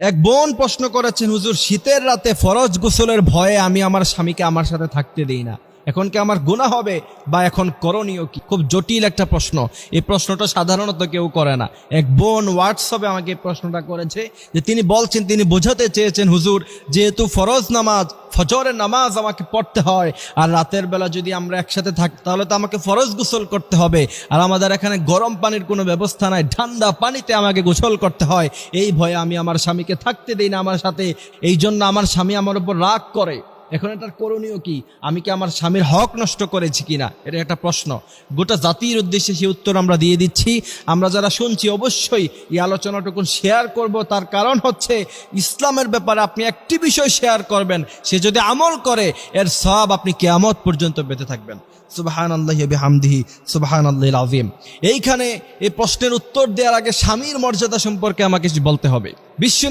এক বোন প্রশ্ন করেছেন, হুজুর শীতের রাতে ফরজ গোসলের ভয়ে আমি আমার স্বামীকে আমার সাথে থাকতে দেই না, এখন কি আমার গুনাহ হবে বা এখন করণীয় কি? খুব জটিল একটা প্রশ্ন। এই প্রশ্নটা সাধারণত কেউ করে না। এক বোন হোয়াটসঅ্যাপে আমাকে এই প্রশ্নটা করেছে যে তিনি বলছেন, তিনি বোঝাতে চেয়েছেন, হুজুর যেহেতু ফরজ নামাজ ফজরের নামাজ আমাকে পড়তে হয়, আর রাতের বেলা যদি আমরা একসাথে থাকি তাহলে তো আমাকে ফরজ গোসল করতে হবে, আর আমাদের এখানে গরম পানির কোনো ব্যবস্থা নাই, ঠান্ডা পানিতে আমাকে গোসল করতে হয়, এই ভয়ে আমি আমার স্বামীকে থাকতে দেই না আমার সাথে, এই জন্য আমার স্বামী আমার উপর রাগ করে। এখন এটার করণীয় কি? আমি কি আমার স্বামীর হক নষ্ট করেছি কিনা? এটা একটা প্রশ্ন। গোটা জাতির উদ্দেশ্যে সেই উত্তর আমরা দিয়ে দিচ্ছি। আমরা যারা শুনছি অবশ্যই এই আলোচনাটুকু শেয়ার করব। তার কারণ হচ্ছে ইসলামের ব্যাপারে আপনি একটি বিষয় শেয়ার করবেন, সে যদি আমল করে এর সওয়াব আপনি কিয়ামত পর্যন্ত পেতে থাকবেন। সুবহানাল্লাহি ওয়া বিহামদিহি সুবহানাল্লাহিল আযীম। এইখানে এই প্রশ্নের উত্তর দেওয়ার আগে স্বামীর মর্যাদা সম্পর্কে আমাকে বলতে হবে। বিশ্ব